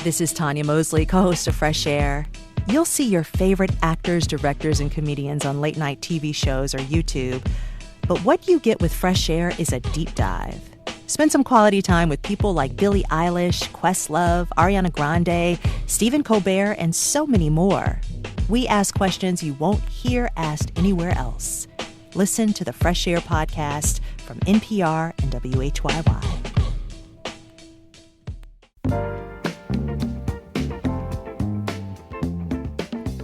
This is Tanya Mosley, co-host of Fresh Air. You'll see your favorite actors, directors, and comedians on late-night TV shows or YouTube. But what you get with Fresh Air is a deep dive. Spend some quality time with people like Billie Eilish, Questlove, Ariana Grande, Stephen Colbert, and so many more. We ask questions you won't hear asked anywhere else. Listen to the Fresh Air podcast from NPR and WHYY.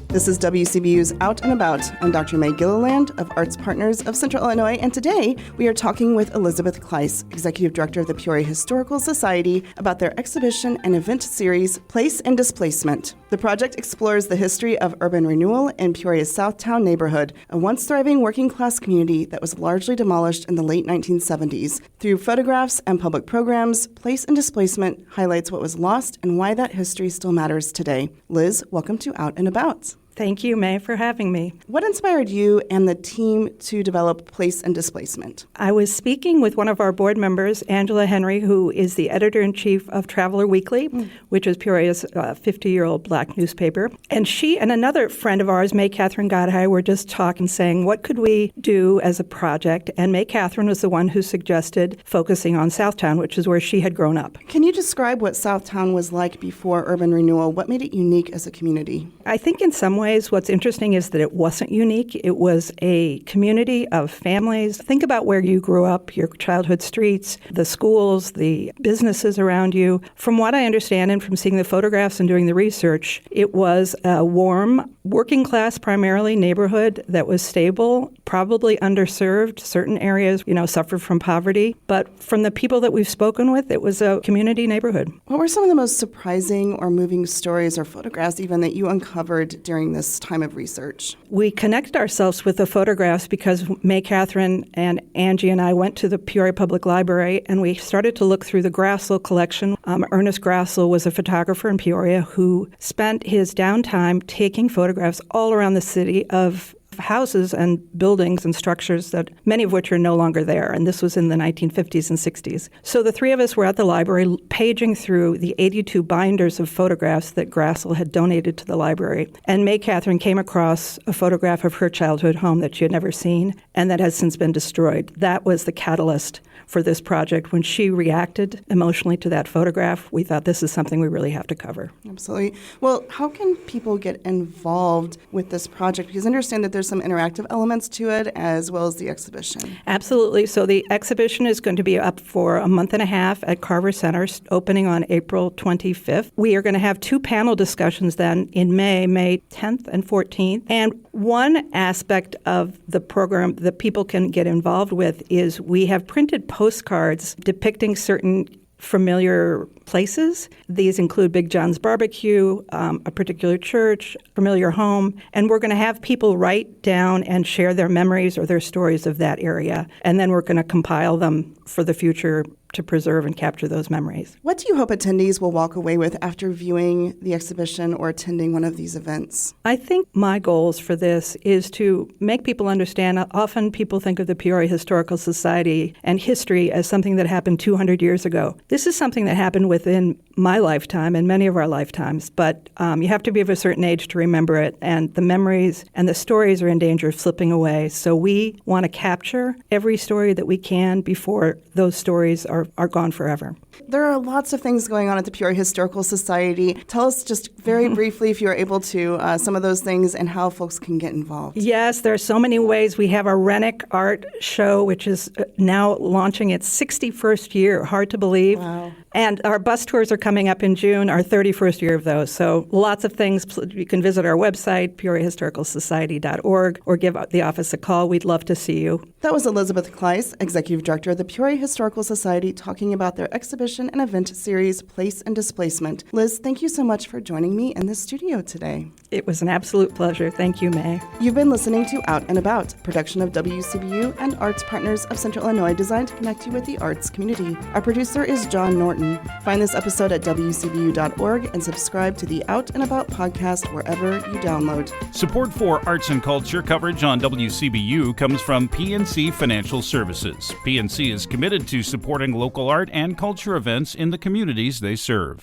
This is WCBU's Out and About. I'm Dr. May Gilliland of Arts Partners of Central Illinois, and today we are talking with Elizabeth Klise, Executive Director of the Peoria Historical Society, about their exhibition and event series, Place and Displacement. The project explores the history of urban renewal in Peoria's Southtown neighborhood, a once-thriving working-class community that was largely demolished in the late 1970s. Through photographs and public programs, Place and Displacement highlights what was lost and why that history still matters today. Liz, welcome to Out and About. Thank you, May, for having me. What inspired you and the team to develop Place and Displacement? I was speaking with one of our board members, Angela Henry, who is the editor-in-chief of Traveler Weekly, which is Peoria's 50-year-old black newspaper. And she and another friend of ours, May Catherine Godhigh, were just talking, saying, what could we do as a project? And May Catherine was the one who suggested focusing on Southtown, which is where she had grown up. Can you describe what Southtown was like before urban renewal? What made it unique as a community? I think in some ways, what's interesting is that it wasn't unique. It was a community of families. Think about where you grew up, your childhood streets, the schools, the businesses around you. From what I understand and from seeing the photographs and doing the research, it was a warm, working class primarily neighborhood that was stable, probably underserved. Certain areas, suffered from poverty. But from the people that we've spoken with, it was a community neighborhood. What were some of the most surprising or moving stories or photographs even that you uncovered during this time of research? We connected ourselves with the photographs because May Catherine and Angie and I went to the Peoria Public Library and we started to look through the Grassl collection. Ernest Grassl was a photographer in Peoria who spent his downtime taking photographs all around the city of houses and buildings and structures that many of which are no longer there. And this was in the 1950s and 60s. So the three of us were at the library paging through the 82 binders of photographs that Grassl had donated to the library. And May Catherine came across a photograph of her childhood home that she had never seen and that has since been destroyed. That was the catalyst for this project. When she reacted emotionally to that photograph, we thought this is something we really have to cover. Absolutely. Well, how can people get involved with this project? Because I understand that there's some interactive elements to it as well as the exhibition. Absolutely. So the exhibition is going to be up for a month and a half at Carver Center, opening on April 25th. We are going to have two panel discussions then in May 10th and 14th. And one aspect of the program that people can get involved with is we have printed postcards depicting certain familiar places. These include Big John's Barbecue, a particular church, familiar home, and we're going to have people write down and share their memories or their stories of that area, and then we're going to compile them for the future to preserve and capture those memories. What do you hope attendees will walk away with after viewing the exhibition or attending one of these events? I think my goals for this is to make people understand. Often people think of the Peoria Historical Society and history as something that happened 200 years ago. This is something that happened within my lifetime and many of our lifetimes, but you have to be of a certain age to remember it, and the memories and the stories are in danger of slipping away. So we want to capture every story that we can before those stories are gone forever. There are lots of things going on at the Peoria Historical Society. Tell us just very briefly, if you are able to, some of those things and how folks can get involved. Yes, there are so many ways. We have our Rennick Art Show, which is now launching its 61st year. Hard to believe. Wow. And our bus tours are coming up in June, our 31st year of those. So lots of things. You can visit our website, peoriahistoricalsociety.org, or give the office a call. We'd love to see you. That was Elizabeth Klise, Executive Director of the Peoria Historical Society, talking about their exhibition and event series, Place and Displacement. Liz, thank you so much for joining me in the studio today. It was an absolute pleasure. Thank you, May. You've been listening to Out and About, production of WCBU and Arts Partners of Central Illinois, designed to connect you with the arts community. Our producer is John Norton. Find this episode at WCBU.org and subscribe to the Out and About podcast wherever you download. Support for arts and culture coverage on WCBU comes from PNC Financial Services. PNC is committed to supporting local art and culture events in the communities they serve.